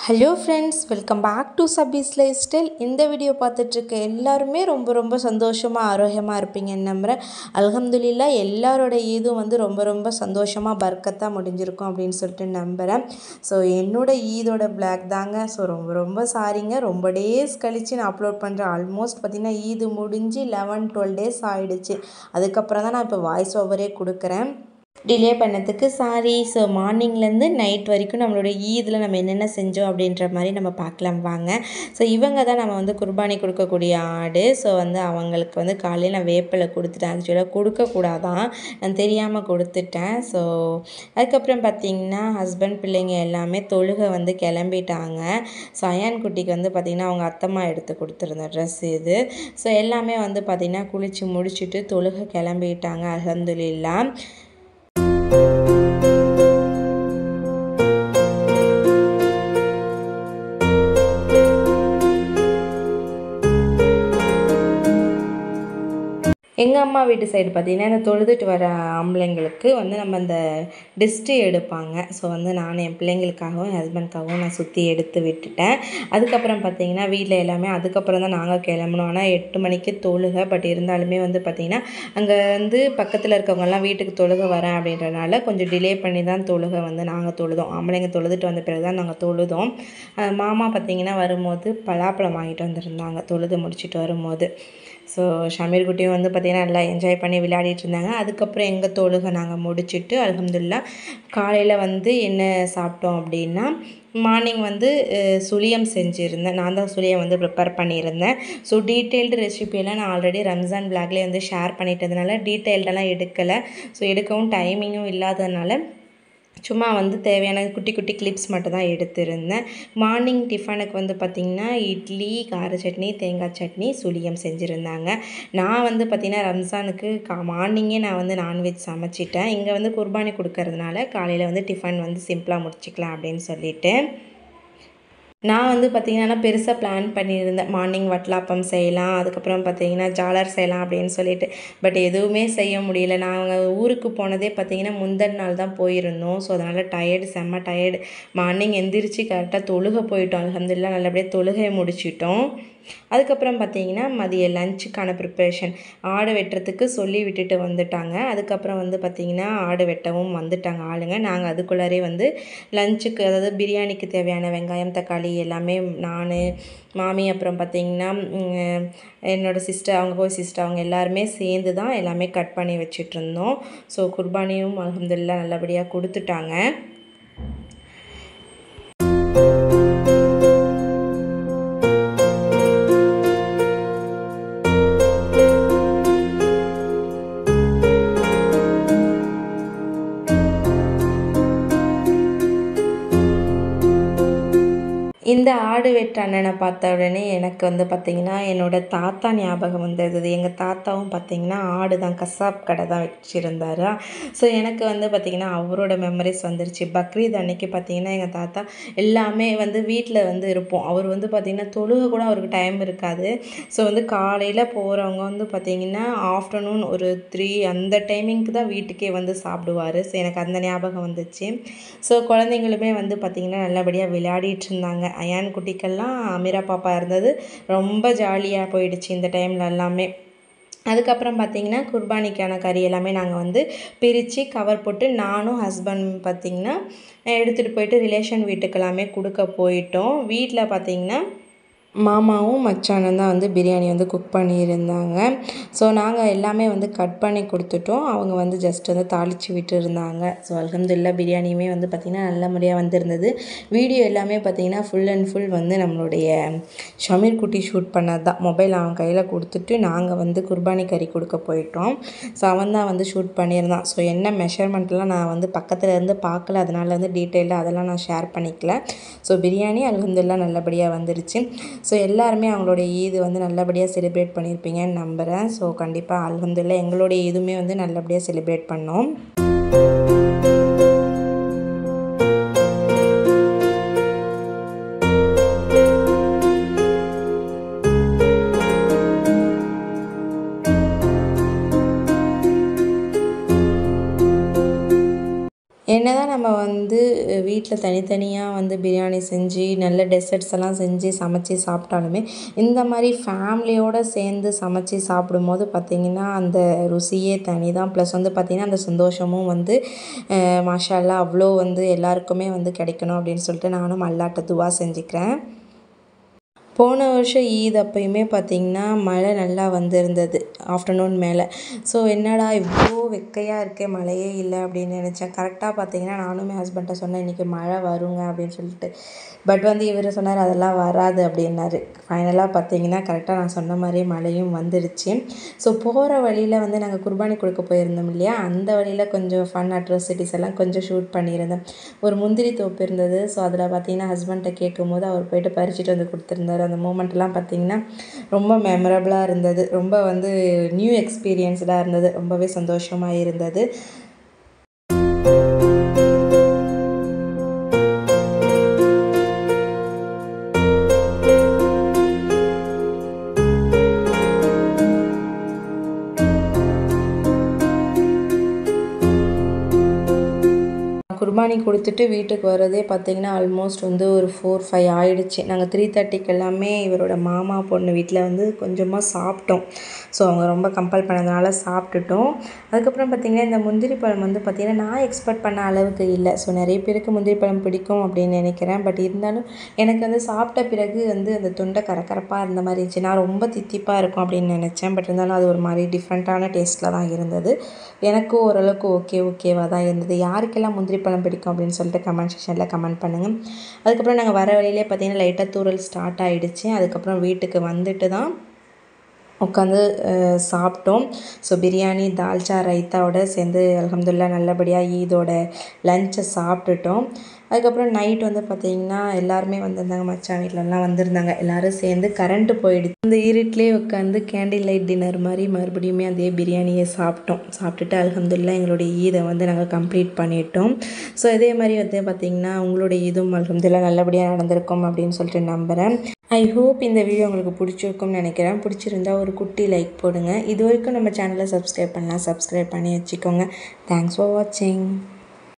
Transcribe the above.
Hello friends, welcome back to Sabi's lifestyle. இந்த video பார்த்துட்ருக்க எல்லாருமே ரொம்ப சந்தோஷமாக ஆரோக்கியமாக இருப்பீங்கன்னு நம்புகிறேன். அல்ஹம்துலில்லாஹ் எல்லாரோட ஈதும் ரொம்ப சந்தோஷமாக பர்க்கத்தாக முடிஞ்சிருக்கும் அப்படின்னு சொல்லிட்டு நம்புகிறேன். ஸோ என்னோட ஈதோட பிளாக் தாங்க. ஸோ ரொம்ப சாரிங்க, ரொம்ப டேஸ் கழித்து நான் அப்லோட் பண்ணுறேன். ஆல்மோஸ்ட் பார்த்திங்கன்னா ஈது முடிஞ்சு 11-12 டேஸ் ஆகிடுச்சு. அதுக்கப்புறம் தான் நான் இப்போ வாய்ஸ் ஓவரே கொடுக்குறேன். டிலே பண்ணதுக்கு சாரி. ஸோ மார்னிங்லேருந்து நைட் வரைக்கும் நம்மளோட ஈதில் நம்ம என்னென்ன செஞ்சோம் அப்படின்ற மாதிரி நம்ம பார்க்கலாம் வாங்க. ஸோ இவங்க தான் நம்ம குர்பானி கொடுக்கக்கூடிய ஆடு. ஸோ அவங்களுக்கு காலையில் நான் வேப்பிலை கொடுத்துட்டேன். ஆக்சுவலாக கொடுக்கக்கூடாதான், நான் தெரியாமல் கொடுத்துட்டேன். ஸோ அதுக்கப்புறம் பார்த்திங்கன்னா ஹஸ்பண்ட் பிள்ளைங்க எல்லாமே தொழுகை கிளம்பிட்டாங்க. ஸோ அயான் குட்டிக்கு பார்த்திங்கன்னா அவங்க அத்தம்மா எடுத்து கொடுத்துருந்த ட்ரெஸ் இது. ஸோ எல்லாமே பார்த்திங்கன்னா குளித்து முடிச்சுட்டு தொழுகை கிளம்பிட்டாங்க. அல்ஹம்துலில்லாஹ். எங்கள் அம்மா வீட்டு சைடு பார்த்திங்கன்னா இந்த தொழுதுட்டு வர ஆம்பளைங்களுக்கு நம்ம இந்த டிஸ்ட்டு எடுப்பாங்க. ஸோ நான் என் பிள்ளைங்களுக்காகவும் என் ஹஸ்பண்ட்காகவும் நான் சுற்றி எடுத்து விட்டுட்டேன். அதுக்கப்புறம் பார்த்திங்கன்னா வீட்டில் எல்லாமே அதுக்கப்புறம் தான் நாங்கள் கிளம்பணும். ஆனால் 8 மணிக்கு தொழுகை. பட் இருந்தாலுமே பார்த்திங்கன்னா அங்கே பக்கத்தில் இருக்கவங்கெல்லாம் வீட்டுக்கு தொழுகை வரேன் அப்படின்றனால கொஞ்சம் டிலே பண்ணி தான் தொழுகை நாங்கள் தொழுதோம். ஆம்பளைங்க தொழுதுட்டு வந்த பிறகு தான் நாங்கள் தொழுதோம். மாமா பார்த்திங்கன்னா வரும்போது பலாப்பழம் வாங்கிட்டு வந்திருந்தாங்க தொழுது முடிச்சுட்டு வரும்போது. ஸோ ஷமீர் குட்டியும் பார்த்திங்கன்னா நல்லா என்ஜாய் பண்ணி விளையாடிட்டு இருந்தாங்க. அதுக்கப்புறம் எங்கள் தொழுகை நாங்கள் முடிச்சுட்டு அல்ஹம்துலில்லாஹ் காலையில் என்ன சாப்பிட்டோம் அப்படின்னா, மார்னிங் சுழியம் செஞ்சுருந்தேன். நான் தான் சுழியம் ப்ரிப்பேர் பண்ணியிருந்தேன். ஸோ டீட்டெயில்டு ரெசிபியெல்லாம் நான் ஆல்ரெடி ரம்ஜான் பிளாக்லேயே ஷேர் பண்ணிட்டதுனால டீட்டெயில்டெல்லாம் எடுக்கலை. ஸோ எடுக்கவும் டைமிங்கும் இல்லாததுனால சும்மா தேவையான குட்டி கிளிப்ஸ் மட்டும் தான் எடுத்திருந்தேன். மார்னிங் டிஃபனுக்கு பார்த்திங்கன்னா இட்லி, கார சட்னி, தேங்காய் சட்னி, சுழியம் செஞ்சுருந்தாங்க. நான் பார்த்திங்கன்னா ரம்ஜானுக்கு மார்னிங்கே நான் நான்வெஜ் சமைச்சிட்டேன். இங்கே குர்பானி கொடுக்கறதுனால காலையில் டிஃபன் சிம்பிளாக முடிச்சிக்கலாம் அப்படின்னு சொல்லிட்டு நான் பார்த்திங்கன்னா பெருசாக பிளான் பண்ணியிருந்தேன். மார்னிங் வட்டலாப்பம் செய்யலாம், அதுக்கப்புறம் பார்த்திங்கன்னா ஜாலர் செய்யலாம் அப்படின்னு சொல்லிட்டு. பட் எதுவுமே செய்ய முடியல. நாங்கள் ஊருக்கு போனதே பார்த்திங்கன்னா முந்தின நாள் தான் போயிருந்தோம். ஸோ அதனால் செம்ம டயர்டு. மார்னிங் எந்திரிச்சு கரெக்டாக தொழுகை போயிட்டோம். அல்ஹம்துலில்லாஹ் நல்லபடியாக தொழுகையை முடிச்சிட்டோம். அதுக்கப்புறம் பார்த்திங்கன்னா மதிய லஞ்சுக்கான ப்ரிப்ரேஷன், ஆடு வெட்டுறதுக்கு சொல்லி விட்டுட்டு வந்துட்டாங்க. அதுக்கப்புறம் பார்த்திங்கன்னா ஆடு வெட்டவும் வந்துட்டாங்க ஆளுங்க. நாங்கள் அதுக்குள்ளாரே லஞ்சுக்கு, அதாவது பிரியாணிக்கு தேவையான வெங்காயம், தக்காளி எல்லாமே நான், மாமி, அப்புறம் பார்த்திங்கன்னா என்னோடய சிஸ்டர், அவங்க எல்லாருமே சேர்ந்து தான் எல்லாமே கட் பண்ணி வச்சிட்ருந்தோம். ஸோ குர்பானியும் அல்ஹம்துலில்லாஹ் நல்லபடியாக கொடுத்துட்டாங்க. இந்த ஆடு வெட்டு அண்ணனை பார்த்த உடனே எனக்கு பார்த்திங்கன்னா என்னோடய தாத்தா ஞாபகம் வந்தது. எங்கள் தாத்தாவும் பார்த்திங்கன்னா ஆடு தான், கசாப் கடை தான் வச்சுருந்தார். ஸோ எனக்கு பார்த்திங்கன்னா அவரோட மெமரிஸ் வந்துருச்சு. பக்ரீத் அன்னைக்கு பார்த்திங்கன்னா எங்கள் தாத்தா எல்லாமே வீட்டில் இருப்போம். அவர் பார்த்திங்கன்னா தொழுகை கூட அவருக்கு டைம் இருக்காது. ஸோ காலையில் போகிறவங்க பார்த்திங்கன்னா ஆஃப்டர்நூன் ஒரு 3 அந்த டைமிங்க்கு தான் வீட்டுக்கே சாப்பிடுவார். ஸோ எனக்கு அந்த ஞாபகம் வந்துச்சு. ஸோ குழந்தைங்களுமே பார்த்திங்கன்னா நல்லபடியாக விளையாடிட்டு இருந்தாங்க. அயான் குட்டிக்கெல்லாம் அமீரா பாப்பா இருந்தது. ரொம்ப ஜாலியாக போயிடுச்சு இந்த டைமில் எல்லாமே. அதுக்கப்புறம் பார்த்திங்கன்னா குர்பானிக்கான கறி எல்லாமே நாங்கள் பிரித்து கவர் போட்டு நானும் ஹஸ்பண்ட் பார்த்திங்கன்னா எடுத்துகிட்டு போயிட்டு ரிலேஷன் வீட்டுக்கெல்லாமே கொடுக்க போயிட்டோம். வீட்டில் பார்த்திங்கன்னா மாமாவும் மச்சானும் தான் பிரியாணி குக் பண்ணியிருந்தாங்க. ஸோ நாங்கள் எல்லாமே கட் பண்ணி கொடுத்துட்டோம். அவங்க ஜஸ்ட் தாளித்து விட்டு இருந்தாங்க. ஸோ அல்ஹம்துலில்லாஹ் பிரியாணியுமே பார்த்திங்கன்னா நல்ல முறையாக வந்திருந்தது. வீடியோ எல்லாமே பார்த்திங்கன்னா ஃபுல் அண்ட் ஃபுல் நம்மளுடைய ஷமீர் குட்டி ஷூட் பண்ணது தான். மொபைல் அவன் கையில் கொடுத்துட்டு நாங்கள் குர்பானி கறி கொடுக்க போயிட்டோம். ஸோ அவன் தான் ஷூட் பண்ணியிருந்தான். ஸோ என்ன மெஷர்மெண்ட்லாம் நான் பக்கத்தில் இருந்து பார்க்கல, அதனால டீட்டெயிலாக அதெல்லாம் நான் ஷேர் பண்ணிக்கல. ஸோ பிரியாணி அல்ஹம்துலில்லாஹ் நல்லபடியாக வந்துருச்சு. ஸோ எல்லாருமே அவங்களுடைய ஈது நல்லபடியாக செலிப்ரேட் பண்ணியிருப்பீங்கன்னு நம்புகிறேன். ஸோ கண்டிப்பாக அல்ஹம்துலில்லாஹ் எங்களுடைய இதுவுமே நல்லபடியாக செலிப்ரேட் பண்ணோம். என்னதான் நம்ம நம்ம வந்து வீட்டில் தனித்தனியாக வந்து பிரியாணி செஞ்சு நல்ல டெசர்ட்ஸ் எல்லாம் செஞ்சு சமைச்சி சாப்பிட்டாலுமே இந்த மாதிரி ஃபேமிலியோடு சேர்ந்து சமைச்சி சாப்பிடும்போது பார்த்திங்கன்னா அந்த ருசியே தனி தான். ப்ளஸ் வந்து பார்த்திங்கன்னா அந்த சந்தோஷமும் வந்து மாஷா அல்லாஹ் அவ்வளோ வந்து எல்லாருக்குமே வந்து கிடைக்கணும் அப்படின்னு சொல்லிட்டு நானும் அல்லாஹ்ட்ட துவா செஞ்சுக்கிறேன். போன வருஷம் ஈத் அப்பயுமே பார்த்திங்கன்னா மழை நல்லா வந்திருந்தது ஆஃப்டர்நூன் மேலே. ஸோ என்னடா இவ்வளோ வெக்கையாக இருக்கே, மழையே இல்லை அப்படின்னு நினச்சேன். கரெக்டாக பார்த்திங்கன்னா நானும் என் ஹஸ்பண்ட்டை சொன்னேன் இன்றைக்கி மழை வருங்க அப்படின்னு சொல்லிட்டு. பட் வந்து இவர் சொன்னார் அதெல்லாம் வராது அப்படின்னாரு. ஃபைனலாக பார்த்திங்கன்னா கரெக்டாக நான் சொன்ன மாதிரியே மழையும் வந்துடுச்சு. ஸோ போகிற வழியில் வந்து நாங்கள் குர்பானி கொடுக்க போயிருந்தோம் இல்லையா, அந்த வழியில் கொஞ்சம் ஃபன் அட்ராசிட்டிஸ் எல்லாம் கொஞ்சம் ஷூட் பண்ணியிருந்தேன். ஒரு முந்திரி தோப்பு இருந்தது. ஸோ அதில் பார்த்திங்கன்னா ஹஸ்பண்ட்டை கேட்கும்போது அவர் போய்ட்டு பறிச்சுட்டு வந்து கொடுத்துருந்தாரு. அந்த மூமெண்ட்லாம் பார்த்திங்கன்னா ரொம்ப மெமரபிளாக இருந்தது. ரொம்ப வந்து நியூ எக்ஸ்பீரியன்ஸ்டாக இருந்தது. ரொம்பவே சந்தோஷமாக இருந்தது. குர்பானி கொடுத்துட்டு வீட்டுக்கு வரதே பார்த்திங்கன்னா ஆல்மோஸ்ட் வந்து ஒரு 4-5 ஆகிடுச்சு. நாங்கள் 3:30க்கு எல்லாமே இவரோட மாமா பொண்ணு வீட்டில் வந்து கொஞ்சமாக சாப்பிட்டோம். ஸோ அவங்க ரொம்ப கம்பல் பண்ணதுனால சாப்பிட்டுட்டோம். அதுக்கப்புறம் பார்த்திங்கன்னா இந்த முந்திரி பழம் வந்து பார்த்திங்கன்னா நான் எக்ஸ்பெக்ட் பண்ண அளவுக்கு இல்லை. ஸோ நிறைய பேருக்கு முந்திரி பழம் பிடிக்கும் அப்படின்னு நினைக்கிறேன். பட் இருந்தாலும் எனக்கு வந்து சாப்பிட்ட பிறகு வந்து அந்த தொண்டை கரகரப்பாக இருந்த மாதிரி இருந்துச்சு. நான் ரொம்ப தித்திப்பாக இருக்கும் அப்படின்னு நினச்சேன். பட் இருந்தாலும் அது ஒரு மாதிரி டிஃப்ரெண்ட்டான டேஸ்ட்டில் தான் இருந்தது. எனக்கும் ஓரளவுக்கு ஓகேவாக தான் இருந்தது. யாருக்கெல்லாம் முந்திரி பழம் பிடிக்கும் அப்படின்னு சொல்லிட்டு கமெண்ட் செக்ஷனில் கமெண்ட் பண்ணுங்கள். அதுக்கப்புறம் நாங்கள் வர வழியிலே பார்த்திங்கன்னா லைட்டாக தூறல் ஸ்டார்ட் ஆகிடுச்சு. அதுக்கப்புறம் வீட்டுக்கு வந்துட்டு தான் உட்காந்து சாப்பிட்டோம். ஸோ பிரியாணி, தால்ச்சா, ரைத்தாவோட சேர்ந்து அல்ஹம்துலில்லாஹ் நல்லபடியாக ஈதோட லஞ்சை சாப்பிட்டுட்டோம். அதுக்கப்புறம் நைட் வந்து பார்த்திங்கன்னா எல்லாருமே வந்திருந்தாங்க. மச்சான் வீட்டிலலாம் வந்திருந்தாங்க. எல்லோரும் சேர்ந்து கரண்ட்டு போயிடுச்சு. அந்த இருட்டிலே உட்காந்து கேண்டில் லைட் டின்னர் மாதிரி மறுபடியுமே அதே பிரியாணியை சாப்பிட்டுட்டு அல்ஹம்துலில்லாஹ் எங்களுடைய ஈதை வந்து நாங்கள் கம்ப்ளீட் பண்ணிட்டோம். ஸோ இதே மாதிரி வந்து பார்த்திங்கன்னா உங்களுடைய ஈதும் அல்ஹம்துலில்லாஹ் நல்லபடியாக நடந்திருக்கும் அப்படின்னு சொல்லிட்டு நம்புகிறேன். ஐ ஹோப் இந்த வீடியோ உங்களுக்கு பிடிச்சிருக்கும்னு நினைக்கிறேன். பிடிச்சிருந்தா ஒரு குட்டி லைக் போடுங்க. இது வரைக்கும் நம்ம சேனலை சப்ஸ்கிரைப் பண்ணலாம், சப்ஸ்கிரைப் பண்ணி வச்சுக்கோங்க. தேங்க்ஸ் ஃபார் வாட்சிங்.